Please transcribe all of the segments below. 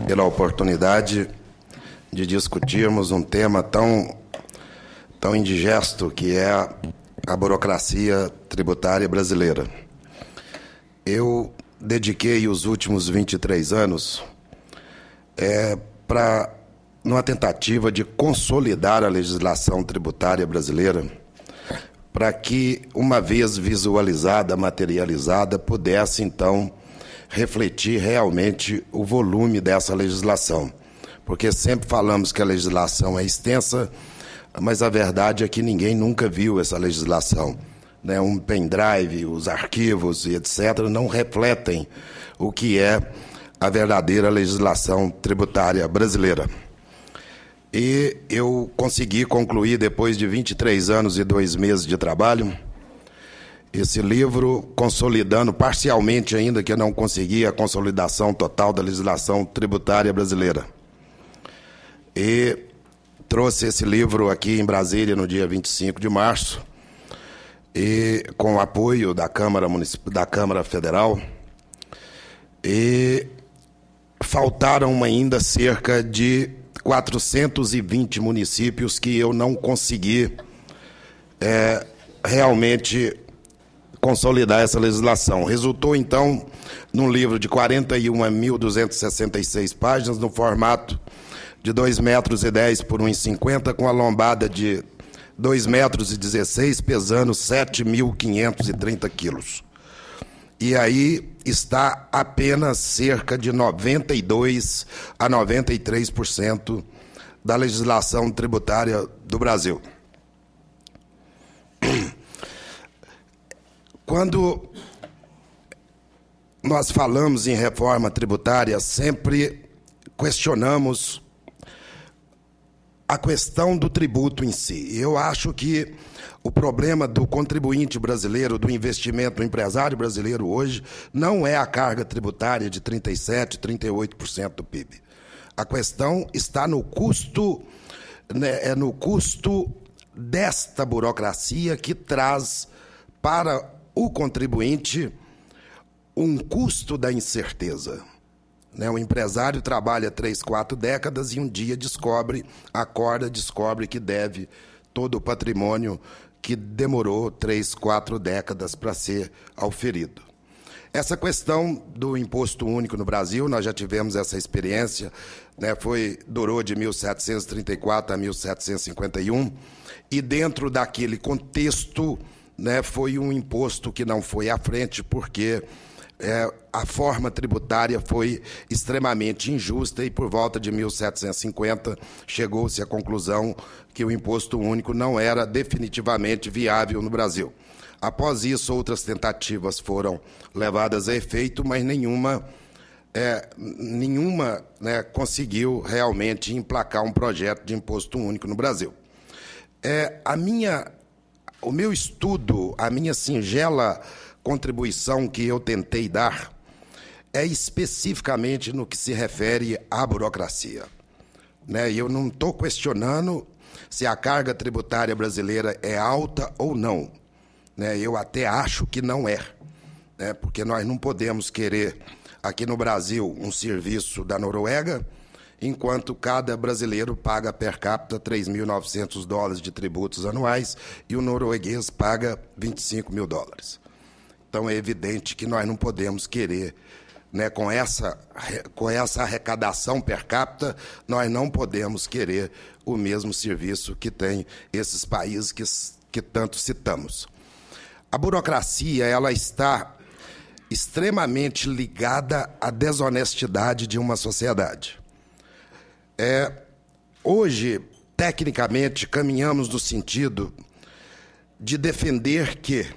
pela oportunidade de discutirmos um tema tão indigesto que é a burocracia tributária brasileira. Eu dediquei os últimos 23 anos numa tentativa de consolidar a legislação tributária brasileira para que, uma vez visualizada, materializada, pudesse, então, refletir realmente o volume dessa legislação. Porque sempre falamos que a legislação é extensa, mas a verdade é que ninguém nunca viu essa legislação. Um pendrive, os arquivos e etc. não refletem o que é a verdadeira legislação tributária brasileira. E eu consegui concluir, depois de 23 anos e 2 meses de trabalho, esse livro, consolidando parcialmente ainda, que eu não consegui a consolidação total da legislação tributária brasileira. E trouxe esse livro aqui em Brasília no dia 25 de março, e com o apoio da Câmara Federal, e faltaram ainda cerca de 420 municípios que eu não consegui realmente consolidar essa legislação. Resultou, então, num livro de 41.266 páginas, no formato de 2,10 metros por 1,50, com a lombada de 2,16 metros, pesando 7.530 quilos. E aí está apenas cerca de 92% a 93% da legislação tributária do Brasil. Quando nós falamos em reforma tributária, sempre questionamos a questão do tributo em si. Eu acho que o problema do contribuinte brasileiro, do investimento do empresário brasileiro hoje, não é a carga tributária de 37%, 38% do PIB. A questão está no custo, no custo desta burocracia que traz para o contribuinte um custo da incerteza. O empresário trabalha 3, 4 décadas e um dia descobre que deve todo o patrimônio que demorou 3, 4 décadas para ser auferido. Essa questão do imposto único no Brasil, nós já tivemos essa experiência, durou de 1734 a 1751, e dentro daquele contexto, foi um imposto que não foi à frente, porque a forma tributária foi extremamente injusta e, por volta de 1750, chegou-se à conclusão que o imposto único não era definitivamente viável no Brasil. Após isso, outras tentativas foram levadas a efeito, mas nenhuma conseguiu realmente emplacar um projeto de imposto único no Brasil. O meu estudo, a minha singela contribuição que eu tentei dar é especificamente no que se refere à burocracia. Eu não estou questionando se a carga tributária brasileira é alta ou não. Eu até acho que não é, porque nós não podemos querer aqui no Brasil um serviço da Noruega, enquanto cada brasileiro paga per capita $3.900 de tributos anuais e o norueguês paga $25 mil. Então, é evidente que nós não podemos querer, com essa arrecadação per capita, nós não podemos querer o mesmo serviço que tem esses países que tanto citamos. A burocracia, ela está extremamente ligada à desonestidade de uma sociedade. Hoje, tecnicamente, caminhamos no sentido de defender que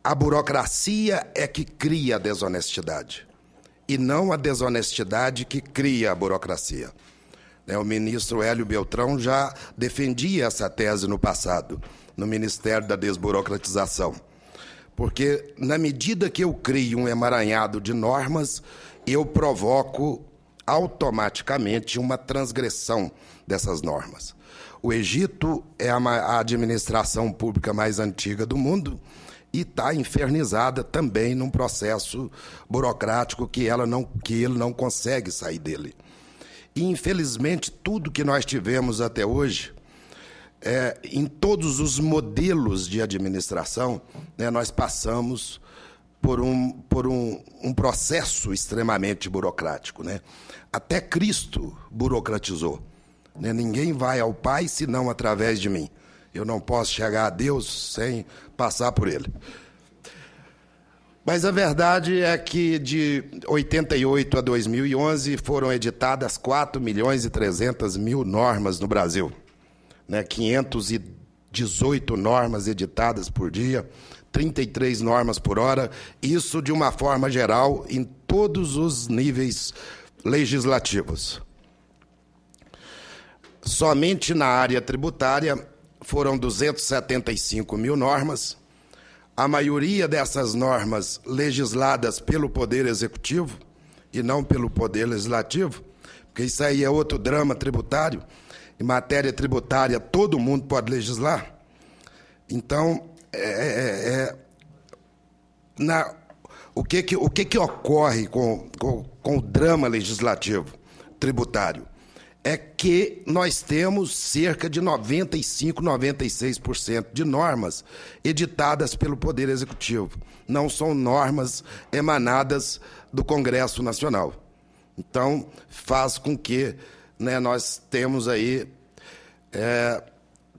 a burocracia é que cria a desonestidade, e não a desonestidade que cria a burocracia. O ministro Hélio Beltrão já defendia essa tese no passado, no Ministério da Desburocratização. Porque, na medida que eu crio um emaranhado de normas, eu provoco automaticamente uma transgressão dessas normas. O Egito é a administração pública mais antiga do mundo e está infernizada também num processo burocrático que ele não consegue sair dele. E, infelizmente, tudo que nós tivemos até hoje, em todos os modelos de administração, né, nós passamos por um processo extremamente burocrático, né? Até Cristo burocratizou, né? Ninguém vai ao Pai senão através de mim. Eu não posso chegar a Deus sem passar por Ele. Mas a verdade é que de 88 a 2011 foram editadas 4.300.000 normas no Brasil, né? 518 normas editadas por dia, 33 normas por hora, isso de uma forma geral em todos os níveis legislativos. Somente na área tributária foram 275.000 normas, a maioria dessas normas legisladas pelo Poder Executivo e não pelo Poder Legislativo, porque isso aí é outro drama tributário. Em matéria tributária, todo mundo pode legislar. Então, o que ocorre com o drama legislativo tributário? É que nós temos cerca de 95%, 96% de normas editadas pelo Poder Executivo. Não são normas emanadas do Congresso Nacional. Então, faz com que, né, nós temos aí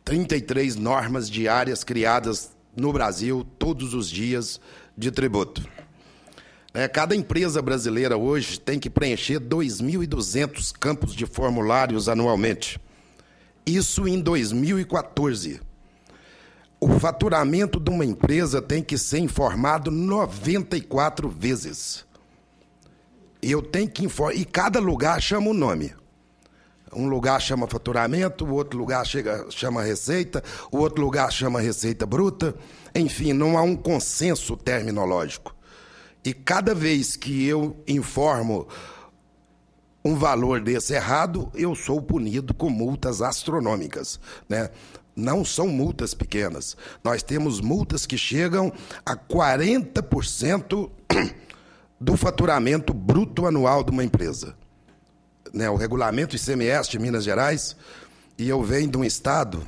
33 normas diárias criadas no Brasil todos os dias de tributo. Cada empresa brasileira hoje tem que preencher 2.200 campos de formulários anualmente. Isso em 2014. O faturamento de uma empresa tem que ser informado 94 vezes. Eu tenho que informar, e cada lugar chama um nome. Um lugar chama faturamento, o outro lugar chama receita, o outro lugar chama receita bruta. Enfim, não há um consenso terminológico. E cada vez que eu informo um valor desse errado, eu sou punido com multas astronômicas, né? Não são multas pequenas. Nós temos multas que chegam a 40% do faturamento bruto anual de uma empresa. Né? O regulamento ICMS de Minas Gerais, e eu venho de um estado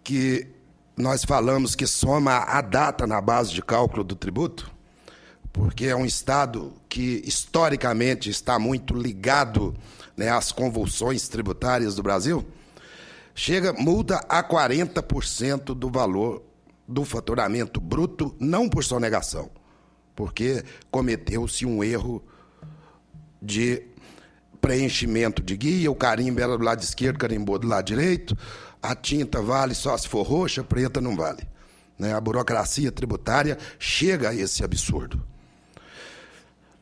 que nós falamos que soma a data na base de cálculo do tributo, porque é um estado que historicamente está muito ligado, né, às convulsões tributárias do Brasil, multa a 40% do valor do faturamento bruto, não por sonegação, porque cometeu-se um erro de preenchimento de guia, o carimbo era do lado esquerdo, carimbou do lado direito, a tinta vale só se for roxa, preta não vale. Né? A burocracia tributária chega a esse absurdo.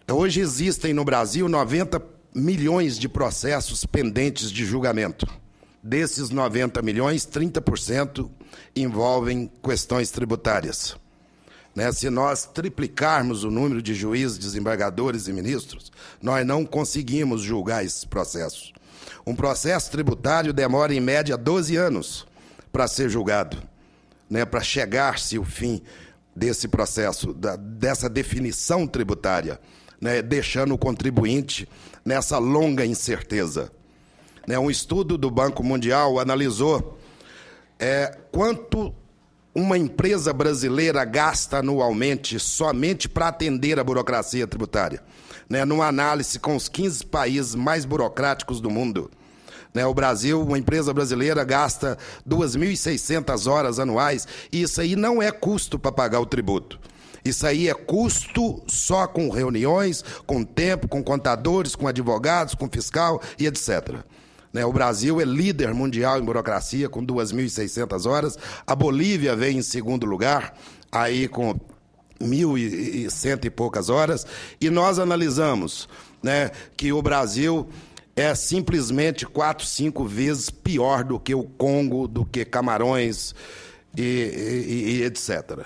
Hoje existem no Brasil 90 milhões de processos pendentes de julgamento. Desses 90 milhões, 30% envolvem questões tributárias. Né? Se nós triplicarmos o número de juízes, desembargadores e ministros, nós não conseguimos julgar esses processos. Um processo tributário demora, em média, 12 anos para ser julgado, né? Para chegar-se o fim desse processo, dessa definição tributária, né? Deixando o contribuinte nessa longa incerteza. Né? Um estudo do Banco Mundial analisou quanto uma empresa brasileira gasta anualmente somente para atender a burocracia tributária. Né? Numa análise com os 15 países mais burocráticos do mundo. Né? O Brasil, uma empresa brasileira, gasta 2.600 horas anuais, e isso aí não é custo para pagar o tributo. Isso aí é custo só com reuniões, com tempo, com contadores, com advogados, com fiscal e etc. O Brasil é líder mundial em burocracia, com 2.600 horas. A Bolívia vem em segundo lugar, aí com 1.100 e poucas horas. E nós analisamos, né, que o Brasil é simplesmente 4, 5 vezes pior do que o Congo, do que Camarões e etc.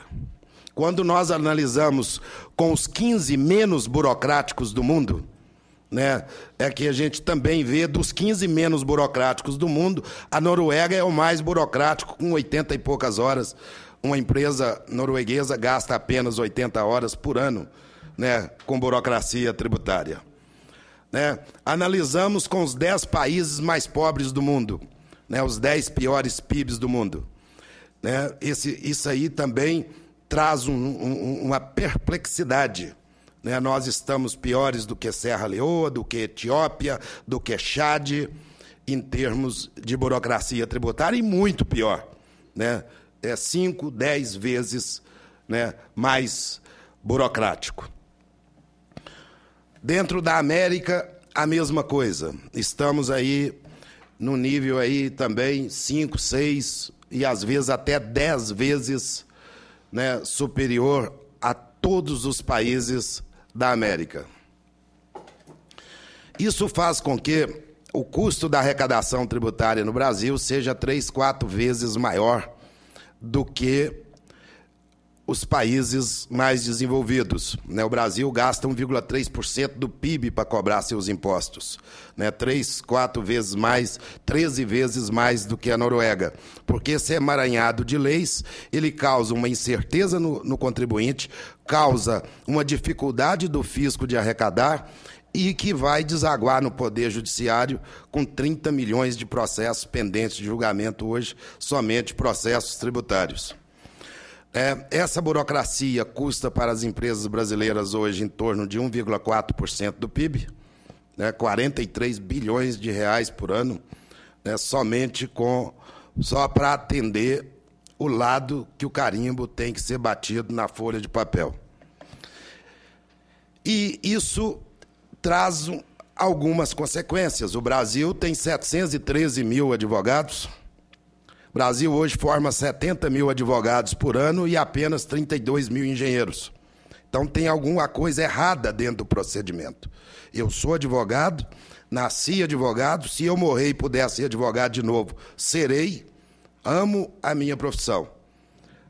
Quando nós analisamos com os 15 menos burocráticos do mundo, né, é que a gente também vê dos 15 menos burocráticos do mundo, a Noruega é o mais burocrático, com 80 e poucas horas. Uma empresa norueguesa gasta apenas 80 horas por ano, né, com burocracia tributária. né? Analisamos com os 10 países mais pobres do mundo, né? Os 10 piores PIBs do mundo, né? Isso aí também traz uma perplexidade, né? Nós estamos piores do que Serra Leoa, do que Etiópia, do que Chad, em termos de burocracia tributária, e muito pior, né? 5, 10 vezes, né, mais burocrático. Dentro da América, a mesma coisa. Estamos aí no nível aí também 5, 6 e às vezes até 10 vezes, né, superior a todos os países da América. Isso faz com que o custo da arrecadação tributária no Brasil seja 3, 4 vezes maior do que os países mais desenvolvidos, né? O Brasil gasta 1,3% do PIB para cobrar seus impostos, né? 3, 4 vezes mais, 13 vezes mais do que a Noruega. Porque esse emaranhado de leis, ele causa uma incerteza no contribuinte, causa uma dificuldade do fisco de arrecadar e que vai desaguar no Poder Judiciário com 30 milhões de processos pendentes de julgamento hoje, somente processos tributários. Essa burocracia custa para as empresas brasileiras hoje em torno de 1,4% do PIB, né, 43 bilhões de reais por ano, né, só para atender o lado que o carimbo tem que ser batido na folha de papel. E isso traz algumas consequências. O Brasil tem 713 mil advogados. O Brasil hoje forma 70 mil advogados por ano e apenas 32 mil engenheiros. Então tem alguma coisa errada dentro do procedimento. Eu sou advogado, nasci advogado, se eu morrer e puder ser advogado de novo, serei, amo a minha profissão.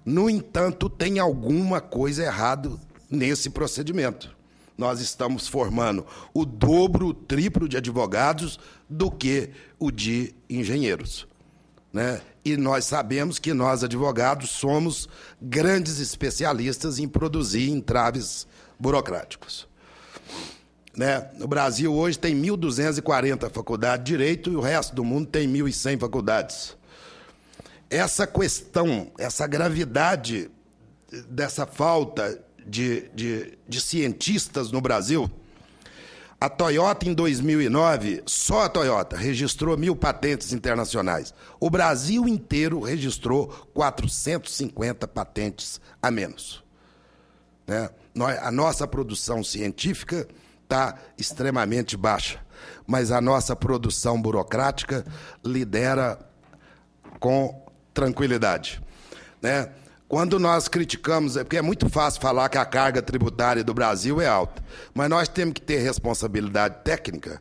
No entanto, tem alguma coisa errada nesse procedimento. Nós estamos formando o dobro, o triplo de advogados do que o de engenheiros, né? E nós sabemos que nós, advogados, somos grandes especialistas em produzir entraves burocráticos, né? O Brasil hoje tem 1.240 faculdades de Direito e o resto do mundo tem 1.100 faculdades. Essa questão, essa gravidade dessa falta de cientistas no Brasil, a Toyota, em 2009, só a Toyota registrou 1.000 patentes internacionais. O Brasil inteiro registrou 450 patentes a menos, né? A nossa produção científica está extremamente baixa, mas a nossa produção burocrática lidera com tranquilidade, né? Quando nós criticamos, porque é muito fácil falar que a carga tributária do Brasil é alta, mas nós temos que ter responsabilidade técnica,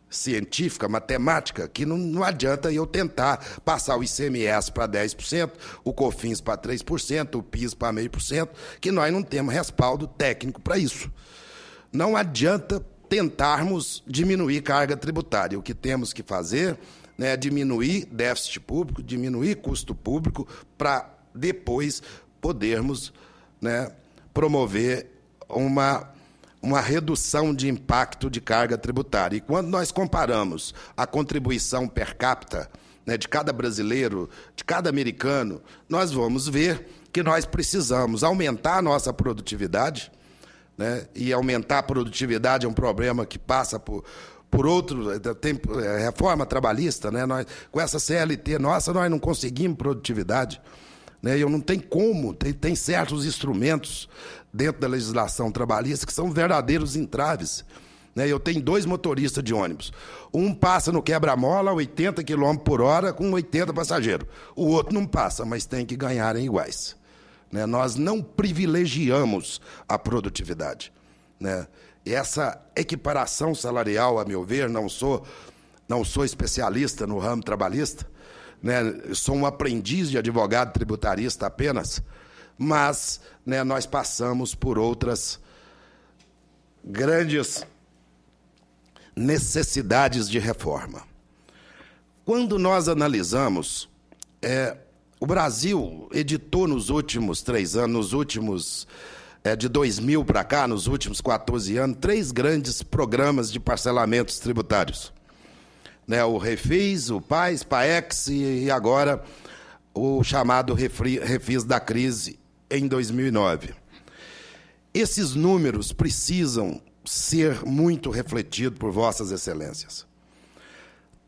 científica, matemática, que não adianta eu tentar passar o ICMS para 10%, o COFINS para 3%, o PIS para 0,5%, que nós não temos respaldo técnico para isso. Não adianta tentarmos diminuir carga tributária. O que temos que fazer, né, é diminuir déficit público, diminuir custo público, para depois podermos, né, promover uma redução de impacto de carga tributária. E quando nós comparamos a contribuição per capita, né, de cada brasileiro, de cada americano, nós vamos ver que nós precisamos aumentar a nossa produtividade, né, e aumentar a produtividade é um problema que passa por outro, tem reforma trabalhista, né, com essa CLT nossa, nós não conseguimos produtividade, né? Eu não tenho como, tem certos instrumentos dentro da legislação trabalhista que são verdadeiros entraves, né? Eu tenho 2 motoristas de ônibus. Um passa no quebra-mola a 80 km por hora com 80 passageiros. O outro não passa, mas tem que ganhar em iguais, né? Nós não privilegiamos a produtividade, né? E essa equiparação salarial, a meu ver, não sou especialista no ramo trabalhista, né? Eu sou um aprendiz de advogado tributarista apenas, mas, né, nós passamos por outras grandes necessidades de reforma. Quando nós analisamos, o Brasil editou nos últimos 3 anos, nos últimos de 2000 para cá, nos últimos 14 anos, 3 grandes programas de parcelamentos tributários. Né, o Refis, o PAS, PAEX e agora o chamado Refis da crise em 2009. Esses números precisam ser muito refletidos por vossas excelências.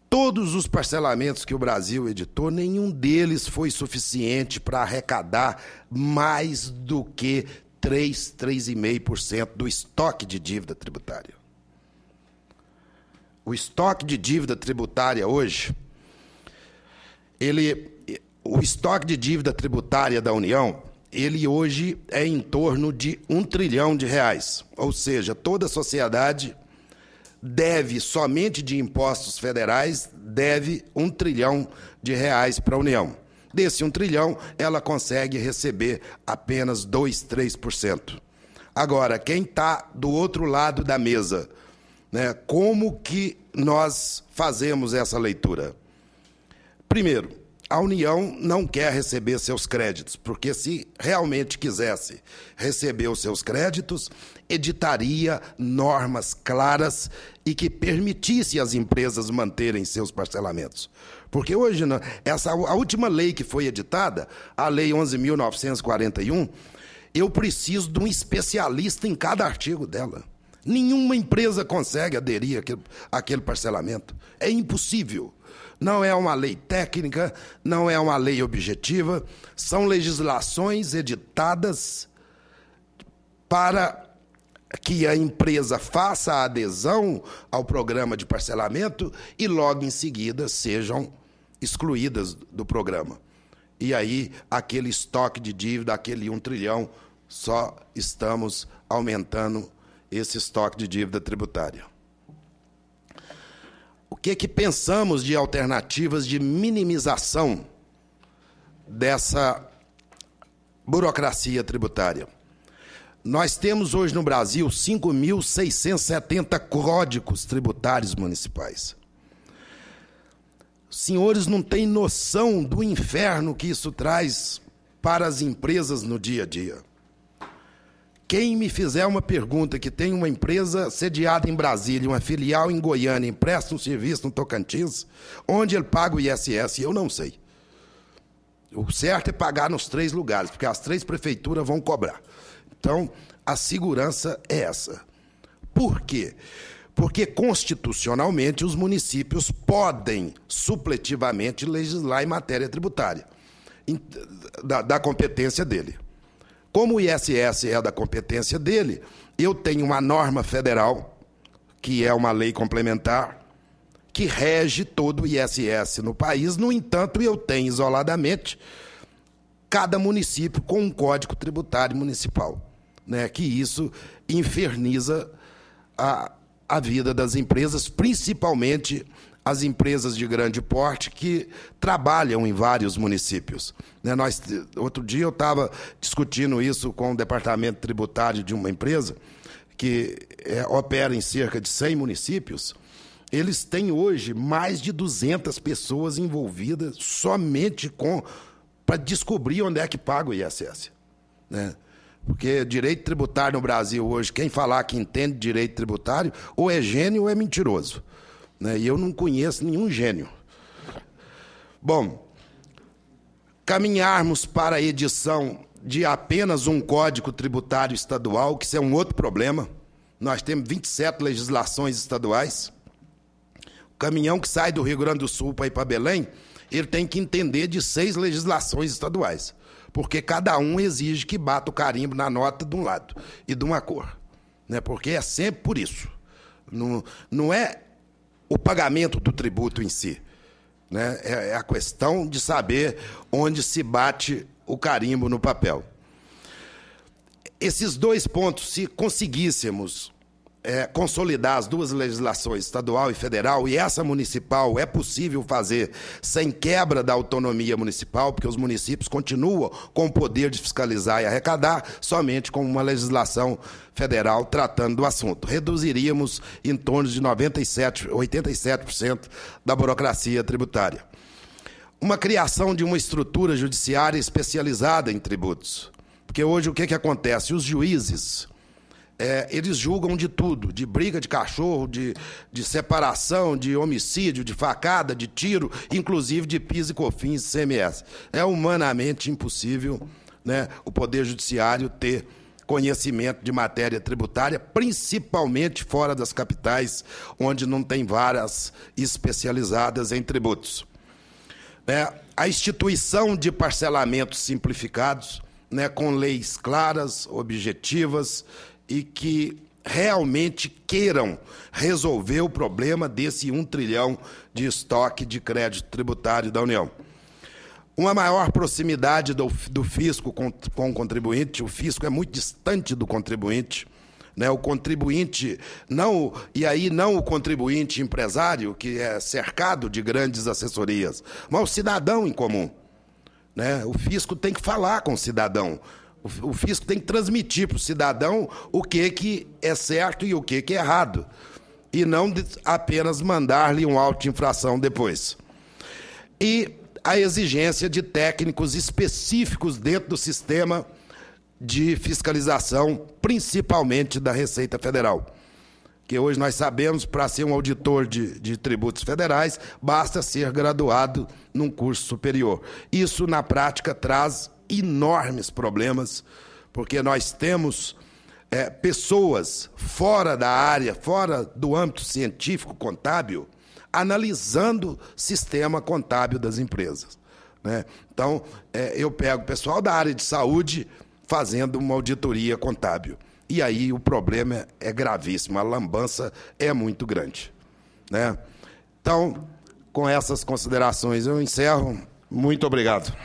Todos os parcelamentos que o Brasil editou, nenhum deles foi suficiente para arrecadar mais do que 3,5% do estoque de dívida tributária. O estoque de dívida tributária hoje, o estoque de dívida tributária da União, ele hoje é em torno de R$1 trilhão. Ou seja, toda a sociedade deve, somente de impostos federais, deve R$1 trilhão para a União. Desse 1 trilhão, ela consegue receber apenas 2, 3%. Agora, quem está do outro lado da mesa, né, como que nós fazemos essa leitura? Primeiro, a União não quer receber seus créditos, porque se realmente quisesse receber os seus créditos, editaria normas claras e que permitisse às empresas manterem seus parcelamentos. Porque hoje, a última lei que foi editada, a Lei 11.941, eu preciso de um especialista em cada artigo dela. Nenhuma empresa consegue aderir àquele parcelamento. É impossível. Não é uma lei técnica, não é uma lei objetiva, são legislações editadas para que a empresa faça a adesão ao programa de parcelamento e logo em seguida sejam excluídas do programa. E aí, aquele estoque de dívida, aquele 1 trilhão, só estamos aumentando esse estoque de dívida tributária. O que pensamos de alternativas de minimização dessa burocracia tributária? Nós temos hoje no Brasil 5.670 códigos tributários municipais. Os senhores não têm noção do inferno que isso traz para as empresas no dia a dia. Quem me fizer uma pergunta que tem uma empresa sediada em Brasília, uma filial em Goiânia, empresta um serviço no Tocantins, onde ele paga o ISS, eu não sei. O certo é pagar nos 3 lugares, porque as 3 prefeituras vão cobrar. Então, a segurança é essa. Por quê? Porque, constitucionalmente, os municípios podem, supletivamente, legislar em matéria tributária, da competência dele. Como o ISS é da competência dele, eu tenho uma norma federal, que é uma lei complementar, que rege todo o ISS no país. No entanto, eu tenho isoladamente cada município com um código tributário municipal, né, que isso inferniza a vida das empresas, principalmente as empresas de grande porte que trabalham em vários municípios. Outro dia eu estava discutindo isso com o departamento tributário de uma empresa que opera em cerca de 100 municípios. Eles têm hoje mais de 200 pessoas envolvidas somente para descobrir onde é que paga o ISS. Né? Porque direito tributário no Brasil hoje, quem falar que entende direito tributário, ou é gênio ou é mentiroso. Né? E eu não conheço nenhum gênio. Bom, caminharmos para a edição de apenas um código tributário estadual, que isso é um outro problema. Nós temos 27 legislações estaduais. O caminhão que sai do Rio Grande do Sul para ir para Belém, ele tem que entender de 6 legislações estaduais, porque cada um exige que bata o carimbo na nota de um lado e de uma cor. Né? Porque é sempre por isso. Não é o pagamento do tributo em si. Né? É a questão de saber onde se bate o carimbo no papel. Esses 2 pontos, se conseguíssemos consolidar as 2 legislações, estadual e federal, e essa municipal é possível fazer sem quebra da autonomia municipal, porque os municípios continuam com o poder de fiscalizar e arrecadar, somente com uma legislação federal tratando do assunto. Reduziríamos em torno de 87% da burocracia tributária. Uma criação de uma estrutura judiciária especializada em tributos. Porque hoje o que acontece? Os juízes, eles julgam de tudo, de briga de cachorro, de separação, de homicídio, de facada, de tiro, inclusive de PIS e COFINS e CMS. É humanamente impossível, né, o Poder Judiciário ter conhecimento de matéria tributária, principalmente fora das capitais, onde não tem varas especializadas em tributos. A instituição de parcelamentos simplificados, né, com leis claras, objetivas e que realmente queiram resolver o problema desse 1 trilhão de estoque de crédito tributário da União. Uma maior proximidade do fisco com o contribuinte. O fisco é muito distante do contribuinte, né? O contribuinte, não o contribuinte empresário, que é cercado de grandes assessorias, mas o cidadão em comum, né? O fisco tem que falar com o cidadão. O fisco tem que transmitir para o cidadão o que é certo e o que é errado, e não apenas mandar-lhe um auto de infração depois. E a exigência de técnicos específicos dentro do sistema de fiscalização, principalmente da Receita Federal. Que hoje nós sabemos, para ser um auditor de tributos federais, basta ser graduado num curso superior. Isso, na prática, traz enormes problemas, porque nós temos pessoas fora da área, fora do âmbito científico contábil, analisando o sistema contábil das empresas, né? Então, eu pego o pessoal da área de saúde fazendo uma auditoria contábil. E aí o problema é gravíssimo, a lambança é muito grande, né? Então, com essas considerações eu encerro. Muito obrigado.